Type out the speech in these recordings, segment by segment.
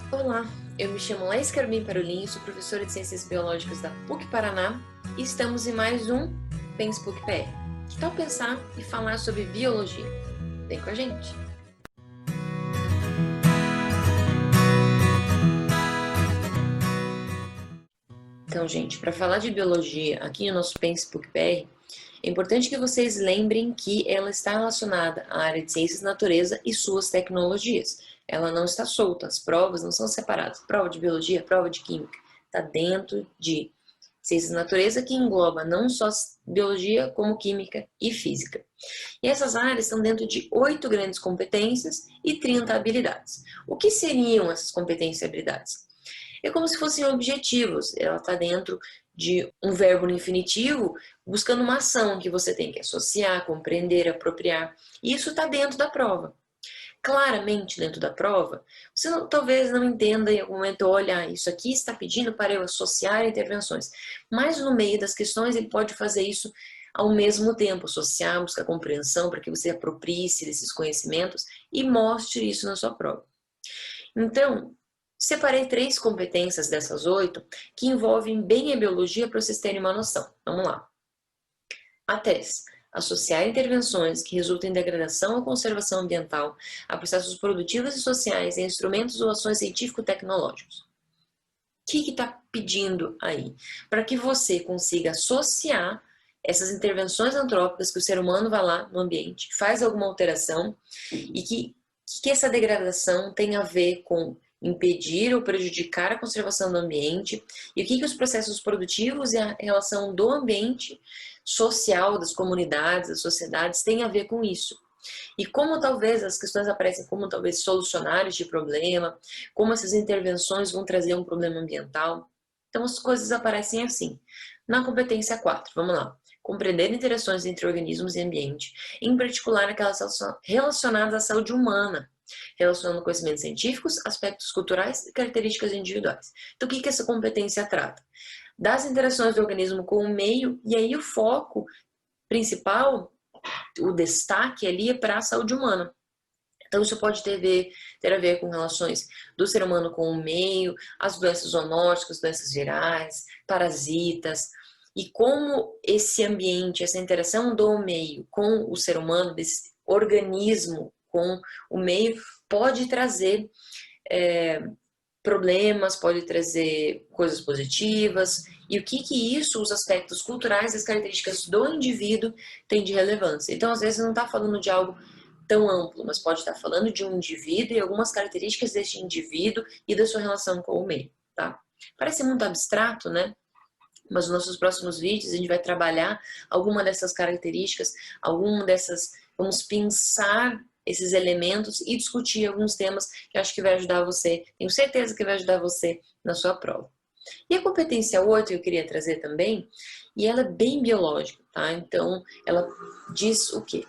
Olá, eu me chamo Laís Carmim Parolin, sou professora de Ciências Biológicas da PUC Paraná e estamos em mais um Pense PUC PR. Que tal pensar e falar sobre biologia? Vem com a gente! Então, gente, para falar de biologia aqui no nosso Pense PUC PR, é importante que vocês lembrem que ela está relacionada à área de ciências da natureza e suas tecnologias. Ela não está solta, as provas não são separadas. Prova de biologia, prova de química, está dentro de ciências da natureza, que engloba não só biologia, como química e física. E essas áreas estão dentro de 8 grandes competências e 30 habilidades. O que seriam essas competências e habilidades? É como se fossem objetivos, ela está dentro de um verbo no infinitivo, buscando uma ação que você tem que associar, compreender, apropriar. E isso está dentro da prova. Claramente dentro da prova, você talvez não entenda em algum momento, olha, isso aqui está pedindo para eu associar intervenções. Mas no meio das questões ele pode fazer isso ao mesmo tempo, associar, buscar compreensão para que você aproprie-se desses conhecimentos e mostre isso na sua prova. Então, separei 3 competências dessas 8 que envolvem bem a biologia para vocês terem uma noção. Vamos lá. A 3. Associar intervenções que resultem em degradação ou conservação ambiental a processos produtivos e sociais em instrumentos ou ações científico-tecnológicos. O que está pedindo aí? Para que você consiga associar essas intervenções antrópicas que o ser humano vai lá no ambiente, faz alguma alteração e que essa degradação tem a ver com impedir ou prejudicar a conservação do ambiente e o que os processos produtivos e a relação do ambiente social, das comunidades, das sociedades têm a ver com isso. E como talvez as questões aparecem como talvez solucionar este problema, como essas intervenções vão trazer um problema ambiental. Então as coisas aparecem assim. Na competência 4, vamos lá. Compreender interações entre organismos e ambiente, em particular aquelas relacionadas à saúde humana, relacionando conhecimentos científicos, aspectos culturais e características individuais. Então o que essa competência trata? Das interações do organismo com o meio, e aí o foco principal, o destaque ali é para a saúde humana. Então isso pode ter a ver com relações do ser humano com o meio, as doenças zoonóticas, doenças virais, parasitas, e como esse ambiente, essa interação do meio com o ser humano, desse organismo com o meio, pode trazer problemas, pode trazer coisas positivas, e o que isso, os aspectos culturais, as características do indivíduo têm de relevância. Então, às vezes, não está falando de algo tão amplo, mas pode estar falando de um indivíduo e algumas características deste indivíduo e da sua relação com o meio, tá? Parece muito abstrato, né? Mas nos nossos próximos vídeos a gente vai trabalhar alguma dessas características, alguma dessas, vamos pensar esses elementos e discutir alguns temas que eu acho que vai ajudar você, tenho certeza que vai ajudar você na sua prova. E a competência 8 eu queria trazer também, e ela é bem biológica, tá? Então, ela diz o quê?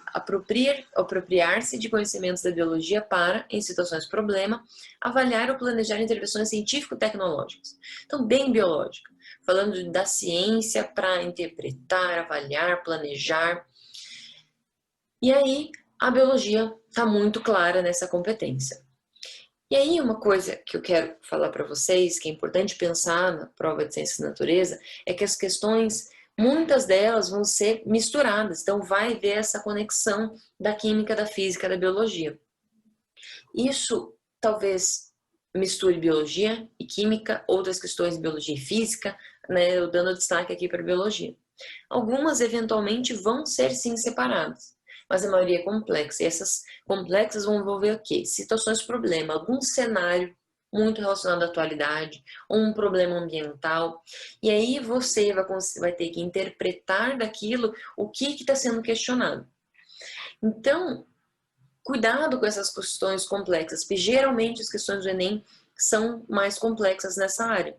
Apropriar-se de conhecimentos da biologia para, em situações de problema, avaliar ou planejar intervenções científico-tecnológicas. Então, bem biológica. Falando da ciência para interpretar, avaliar, planejar. E aí, a biologia está muito clara nessa competência. E aí uma coisa que eu quero falar para vocês, que é importante pensar na prova de ciências da natureza, é que as questões, muitas delas vão ser misturadas, então vai ver essa conexão da química, da física, da biologia. Isso talvez misture biologia e química, outras questões de biologia e física, né, eu dando destaque aqui para biologia. Algumas eventualmente vão ser sim separadas, mas a maioria é complexa. E essas complexas vão envolver o quê? Situações de problema, algum cenário muito relacionado à atualidade, ou um problema ambiental. E aí você vai ter que interpretar daquilo o que está sendo questionado. Então, cuidado com essas questões complexas, porque geralmente as questões do Enem são mais complexas nessa área.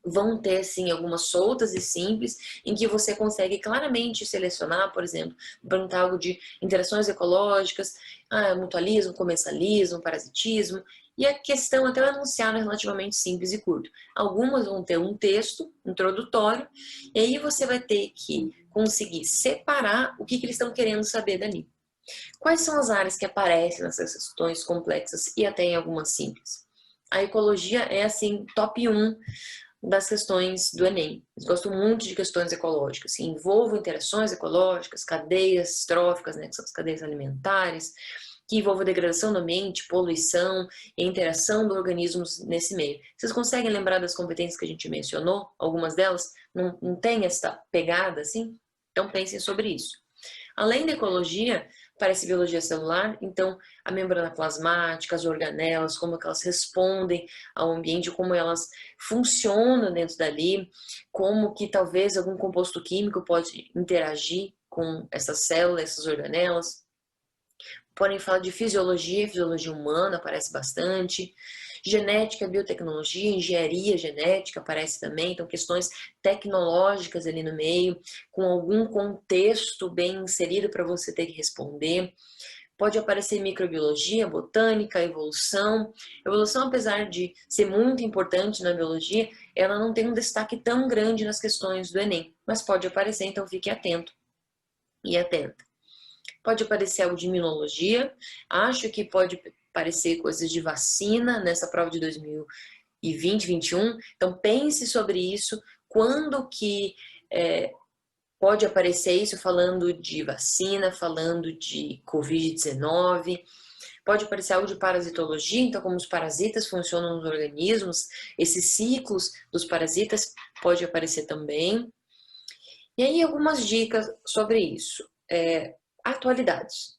Vão ter, sim, algumas soltas e simples, em que você consegue claramente selecionar, por exemplo, perguntar algo de interações ecológicas, mutualismo, comensalismo, parasitismo, e a questão até o enunciado é relativamente simples e curto. Algumas vão ter um texto introdutório, e aí você vai ter que conseguir separar o que eles estão querendo saber dali. Quais são as áreas que aparecem nessas questões complexas e até em algumas simples? a ecologia é, assim, top 1 das questões do Enem. Eles gostam muito de questões ecológicas, que envolvam interações ecológicas, cadeias tróficas, né, que são as cadeias alimentares, que envolvam degradação do ambiente, poluição e interação dos organismos nesse meio. Vocês conseguem lembrar das competências que a gente mencionou? Algumas delas não tem essa pegada assim? Então pensem sobre isso. Além da ecologia, parece biologia celular, então a membrana plasmática, as organelas, como que elas respondem ao ambiente, como elas funcionam dentro dali, como que talvez algum composto químico pode interagir com essas células, essas organelas. Podem falar de fisiologia, fisiologia humana aparece bastante. Genética, biotecnologia, engenharia genética aparece também, então questões tecnológicas ali no meio, com algum contexto bem inserido para você ter que responder. Pode aparecer microbiologia, botânica, evolução. Evolução, apesar de ser muito importante na biologia, ela não tem um destaque tão grande nas questões do Enem, mas pode aparecer, então fique atento e atenta. Pode aparecer algo de imunologia, acho que pode aparecer coisas de vacina nessa prova de 2020, 2021, então pense sobre isso, quando que pode aparecer isso falando de vacina, falando de Covid-19, pode aparecer algo de parasitologia, então como os parasitas funcionam nos organismos, esses ciclos dos parasitas pode aparecer também. E aí algumas dicas sobre isso. Atualidades.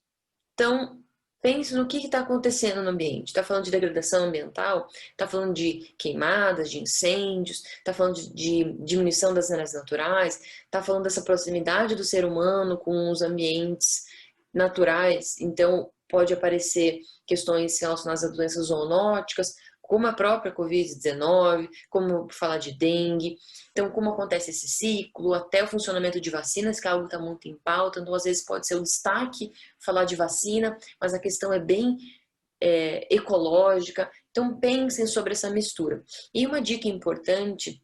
Então, pense no que está acontecendo no ambiente. Está falando de degradação ambiental? Está falando de queimadas, de incêndios? Está falando de diminuição das áreas naturais? Está falando dessa proximidade do ser humano com os ambientes naturais? Então, pode aparecer questões relacionadas a doenças zoonóticas, como a própria Covid-19, como falar de dengue. Então, como acontece esse ciclo, até o funcionamento de vacinas, que é algo que está muito em pauta. Então, às vezes pode ser o destaque falar de vacina, mas a questão é bem ecológica. Então, pensem sobre essa mistura. E uma dica importante,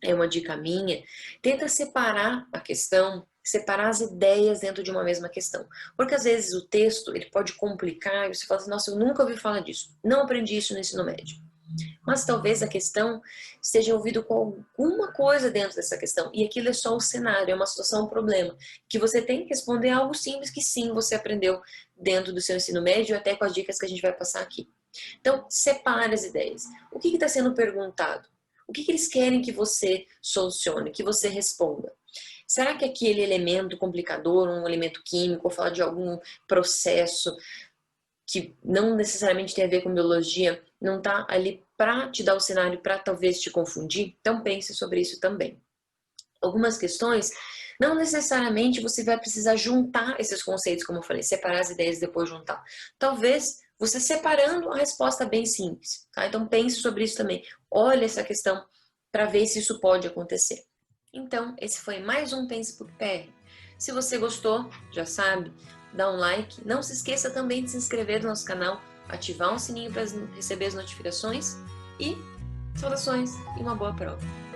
é uma dica minha, tenta separar a questão, separar as ideias dentro de uma mesma questão. Porque às vezes o texto ele pode complicar e você fala assim, nossa, eu nunca ouvi falar disso, não aprendi isso no ensino médio. Mas talvez a questão esteja envolvida com alguma coisa dentro dessa questão, e aquilo é só o cenário, é uma situação, um problema, que você tem que responder algo simples que sim, você aprendeu dentro do seu ensino médio, até com as dicas que a gente vai passar aqui. Então, separe as ideias. O que está sendo perguntado? O que eles querem que você solucione, que você responda? Será que aquele elemento complicador, um elemento químico, ou falar de algum processo que não necessariamente tem a ver com biologia, não está ali para te dar o cenário, para talvez te confundir? Então pense sobre isso também. Algumas questões, não necessariamente você vai precisar juntar esses conceitos, como eu falei, separar as ideias e depois juntar. Talvez você separando a resposta bem simples, tá? Então pense sobre isso também. Olhe essa questão para ver se isso pode acontecer. Então, esse foi mais um Pense PUC PR. Se você gostou, já sabe, dá um like. Não se esqueça também de se inscrever no nosso canal, ativar o sininho para receber as notificações e saudações e uma boa prova!